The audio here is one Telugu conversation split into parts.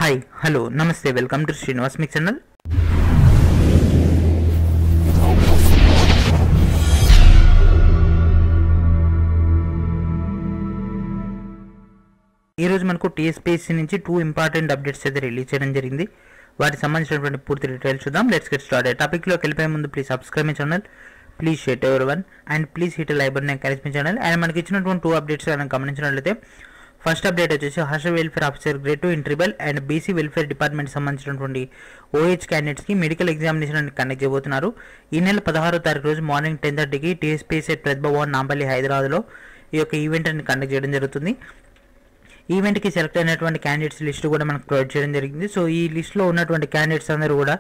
హాయ్ హలో నమస్తే welcome to Srinivas me channel. ఈరోజు మనకు టీఎస్పీఎస్సీ నుంచి 2 ఇంపార్టెంట్ అప్డేట్స్ అయితే రిలీజ్ చేయడం జరిగింది. వాటికి సంబంధించినటువంటి పూర్తి డీటెయిల్స్ చూద్దాం. Let's get started. టాపిక్లోకి వెళ్ళిపోయే ముందు please subscribe my channel, please share everyone and please hit like button encourage my channel. And మనకి ఇచ్చినటువంటి 2 అప్డేట్స్ మనం గమనించినట్లయితే ఫస్ట్ అప్డేట్ వచ్చేసి hostel welfare officer grade 2 in triple and BC welfare department సంబంధించినటువంటి ఓహెచ్ క్యాండిడేట్స్కి మెడికల్ ఎగ్జామినేషన్ కండక్ట్ చేయబోతున్నారు. ఈ నెల 16వ తారీఖు రోజు మార్నింగ్ 10:30కి టీఎస్పీఎస్సీ ప్రతిభ భవన్ నాంపల్లి హైదరాబాద్లో ఈ యొక్క ఈవెంట్ అని కండక్ట్ చేయడం జరుగుతుంది. ఈవెంట్కి సెలెక్ట్ అయినటువంటి క్యాండిడేట్స్ లిస్ట్ కూడా మనకు ప్రొవైడ్ చేయడం జరిగింది. సో ఈ లిస్ట్లో ఉన్నటువంటి క్యాండిడేట్స్ అందరూ కూడా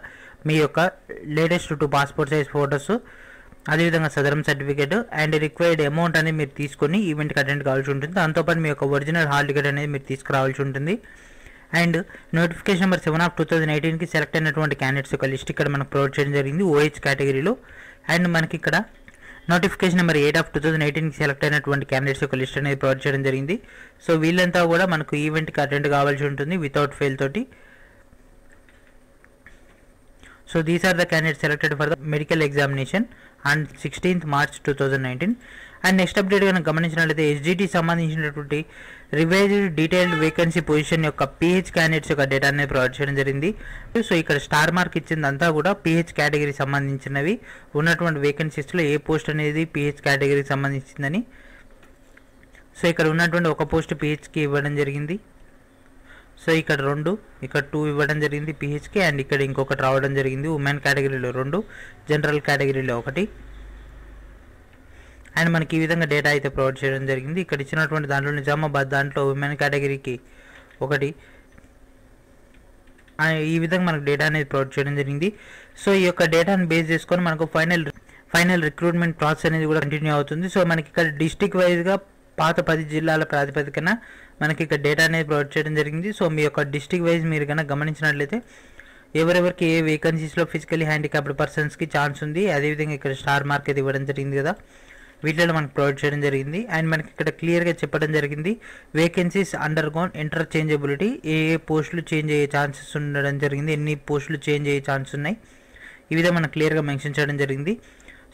మీ యొక్క లేటెస్ట్ 2 పాస్పోర్ట్ సైజ్ ఫోటోస్, అదేవిధంగా సదరం సర్టిఫికేట్ అండ్ రిక్వైర్డ్ అమౌంట్ అనేది మీరు తీసుకొని ఈవెంట్కి అటెండ్ కావాల్సి ఉంటుంది. దాంతోపాటు మీ యొక్క ఒరిజినల్ హాల్ టికెట్ అనేది మీరు తీసుకురావాల్సి ఉంటుంది. అండ్ నోటిఫికేషన్ నెంబర్ 7/2018కి సెలెక్ట్ అయినటువంటి క్యాండిడేట్స్ యొక్క లిస్ట్ ఇక్కడ మనకు ప్రొవైడ్ చేయడం జరిగింది ఓహెచ్ కేటగిరీలో. అండ్ మనకి ఇక్కడ నోటిఫికేషన్ నెంబర్ 8/2018కి సెలెక్ట్ అయినటువంటి క్యాండిడేట్స్ యొక్క లిస్ట్ అనేది ప్రొవైడ్ చేయడం జరిగింది. సో వీళ్ళంతా కూడా మనకు ఈవెంట్కి అటెండ్ కావాల్సి ఉంటుంది వితౌట్ ఫెయిల్ తోటి. So these are the candidates selected for the medical examination on 16th March 2019. And next update కనుక గమనించినట్లయితే ఎస్జిటి సంబంధించినటువంటి రివైజ్డ్ డీటెయిల్డ్ వేకెన్సీ పొజిషన్ యొక్క పిహెచ్ క్యాండిడేట్స్ యొక్క డేటా అనేది ప్రొవైడ్ చేయడం జరిగింది. సో ఇక్కడ స్టార్ మార్క్ ఇచ్చిందంతా కూడా పిహెచ్ కేటగిరీ సంబంధించినవి ఉన్నటువంటి వేకెన్సీస్లో ఏ పోస్ట్ అనేది పిహెచ్ కేటగిరీకి సంబంధించిందని. సో ఇక్కడ ఉన్నటువంటి ఒక పోస్ట్ పిహెచ్కి ఇవ్వడం జరిగింది. సో ఇక్కడ 2, ఇక్కడ 2 ఇవ్వడం జరిగింది పిహెచ్కి అండ్ ఇక్కడ ఇంకొకటి రావడం జరిగింది. ఉమెన్ కేటగిరీలో 2, జనరల్ కేటగిరీలో 1. అండ్ మనకి ఈ విధంగా డేటా అయితే ప్రొవైడ్ చేయడం జరిగింది. ఇక్కడ ఇచ్చినటువంటి దాంట్లో నిజామాబాద్ దాంట్లో ఉమెన్ కేటగిరీకి 1 ఈ విధంగా మనకు డేటా అనేది ప్రొవైడ్ చేయడం జరిగింది. సో ఈ యొక్క డేటాను బేస్ చేసుకొని మనకు ఫైనల్ రిక్రూట్మెంట్ ప్రాసెస్ అనేది కూడా కంటిన్యూ అవుతుంది. సో మనకి ఇక్కడ డిస్టిక్ వైజ్గా పాత 10 జిల్లాల ప్రాతిపదికన మనకి ఇక్కడ డేటా అనేది ప్రొవైడ్ చేయడం జరిగింది. సో మీ యొక్క డిస్టిక్ వైజ్ మీరు కనుక గమనించినట్లయితే ఎవరెవరికి ఏ వేకెన్సీస్లో ఫిజికలీ హ్యాండిక్యాప్డ్ పర్సన్స్కి ఛాన్స్ ఉంది, అదేవిధంగా ఇక్కడ స్టార్ మార్క్ అయితే ఇవ్వడం జరిగింది కదా, వీటిలో మనకు ప్రొవైడ్ చేయడం జరిగింది. అండ్ మనకి ఇక్కడ క్లియర్గా చెప్పడం జరిగింది వేకెన్సీస్ అండర్గోన్ ఇంటర్చేంజబిలిటీ, ఏ పోస్టులు చేంజ్ అయ్యే ఛాన్సెస్ ఉండడం జరిగింది, ఎన్ని పోస్టులు చేంజ్ అయ్యే ఛాన్స్ ఉన్నాయి, ఈ విధంగా మనకు క్లియర్గా మెన్షన్ చేయడం జరిగింది.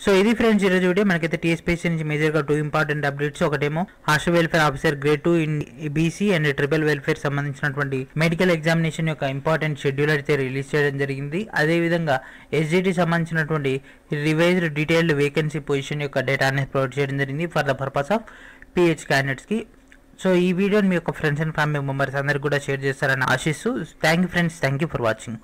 సో ఇది ఫ్రెండ్స్ ఈరోజు వీడియో. మనకైతే టీఎస్పీఎస్సీ నుంచి మేజర్గా 2 ఇంపార్టెంట్ అప్డేట్స్. ఒకటేమో hostel welfare officer grade 2 in BC and tribal welfare సంబంధించినటువంటి మెడికల్ ఎగ్జామినేషన్ యొక్క ఇంపార్టెంట్ షెడ్యూల్ అయితే రిలీజ్ చేయడం జరిగింది. అదేవిధంగా ఎస్జిటి సంబంధించినటువంటి రివైజ్డ్ డీటెయిల్డ్ వేకెన్సీ పొజిషన్ యొక్క డేటా అనేది ప్రొవైడ్ చేయడం జరిగింది for the purpose of PH క్యాండిడేట్స్కి. సో ఈ వీడియోని మీ యొక్క ఫ్రెండ్స్ అండ్ ఫ్యామిలీ మెంబర్స్ అందరికీ కూడా షేర్ చేస్తారని ఆశిస్తూ thank you friends, thank you for watching.